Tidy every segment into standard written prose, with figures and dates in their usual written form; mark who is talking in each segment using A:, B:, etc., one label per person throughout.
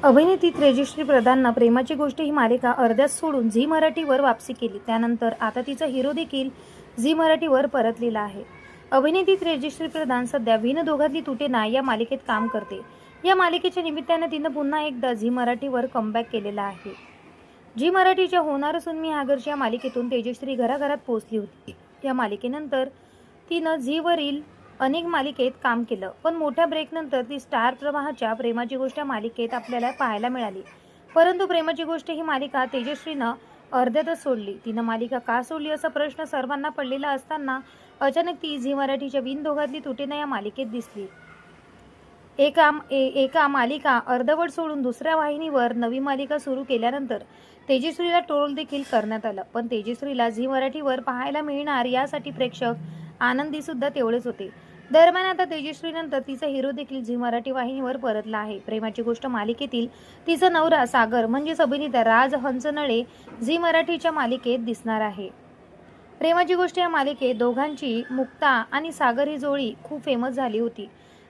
A: अभिनेत्री तेजश्री प्रधाननं प्रेमाची गोष्ट ही मालिका अर्ध्यात सोडून झी मराठीवर वापसी केली. त्यानंतर आता तिचा हिरो देखील झी मराठीवर परतलेला आहे. अभिनेत्री तेजश्री प्रधान सध्या विण दोघातली तुटे ना या मालिकेत काम करते. या मालिकेच्या निमित्तानं तिनं पुन्हा एकदा झी मराठीवर कमबॅक केलेला आहे. झी मराठीच्या होणार सुन मी आगरची या मालिकेतून तेजश्री घराघरात पोहोचली होती. या मालिकेनंतर तिनं झीवरील अनेक मालिकेत काम केलं, पण मोठ्या ब्रेकनंतर ती स्टार प्रवाहाच्या प्रेमाची गोष्ट मालिकेत आपल्याला पाहायला मिळाली. परंतु प्रेमाची गोष्ट ही मालिका तेजश्रीनं अर्ध्यातच सोडली. तिनं मालिका का सोडली असा प्रश्न सर्वांना पडलेला असताना अचानक ती झी मराठीच्या बिनदोघातली तुटेना या मालिकेत दिसली. एका मालिका अर्धवट सोडून दुसऱ्या वाहिनीवर नवी मालिका सुरू केल्यानंतर तेजश्रीला ट्रोल देखील करण्यात आलं. पण तेजश्रीला झी मराठीवर पाहायला मिळणार यासाठी प्रेक्षक आनंदी सुद्धा तेवढेच होते. दरम्यान आता तेजश्रीनंतर तिचा हिरो देखील झी मराठी वाहिनीवर परतला आहे. प्रेमाची गोष्ट मालिकेतील तिचा नवरा सागर म्हणजेच अभिनेता राज हंचनळे झी मराठीच्या मालिकेत दिसणार आहे. प्रेमाची गोष्ट या मालिकेत दोघांची मुक्ता आणि सागर ही जोडी खूप फेमस झाली होती.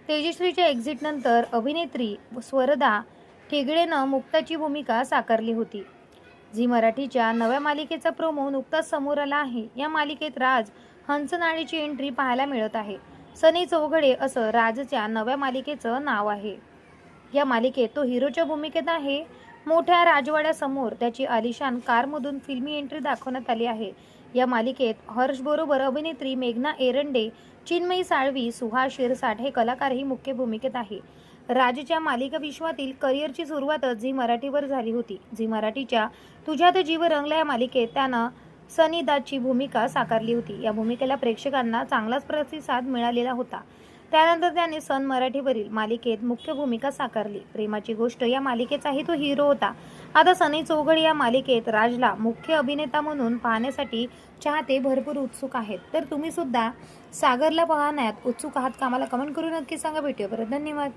A: तेजश्रीच्या एक्झिट नंतर अभिनेत्री स्वरदा ठेगडेनं मुक्ताची भूमिका साकारली होती. झी मराठीच्या नव्या मालिकेचा प्रोमो नुकताच समोर आला आहे. या मालिकेत राज हंचनाळेची एंट्री पाहायला मिळत आहे. सनी चौघडे असं राजच्या नव्या मालिकेचं नाव आहे. या मालिकेत तो हिरोच्या भूमिकेत आहे. मोठ्या राजवाड्यासमोर त्याची आलिशान कारमधून फिल्मी एंट्री दाखवण्यात आली आहे. या मालिकेत हर्षबरोबर अभिनेत्री मेघना एरंडे, चिन्मयी साळवी, सुहास शिरसाट हे कलाकारही मुख्य भूमिकेत आहे. राजच्या मालिका विश्वातील करिअरची सुरुवातच झी मराठीवर झाली होती. झी मराठीच्या तुझ्यात जीव रंगला या मालिकेत त्यानं सनी दाची भूमिका साकारली होती. या भूमिकेला प्रेक्षकांना चांगलाच प्रतिसाद मिळालेला होता. त्यानंतर त्याने सन मराठीवरील मालिकेत मुख्य भूमिका साकारली. प्रेमाची गोष्ट या मालिकेचाही तो हिरो होता. आता सनी चौघडे या मालिकेत राजला मुख्य अभिनेता म्हणून पाहण्यासाठी चाहते भरपूर उत्सुक आहेत. तर तुम्ही सुद्धा सागरला पाहण्यात उत्सुक आहात का? मला कमेंट करून नक्की सांगा. भेटूया परत. धन्यवाद.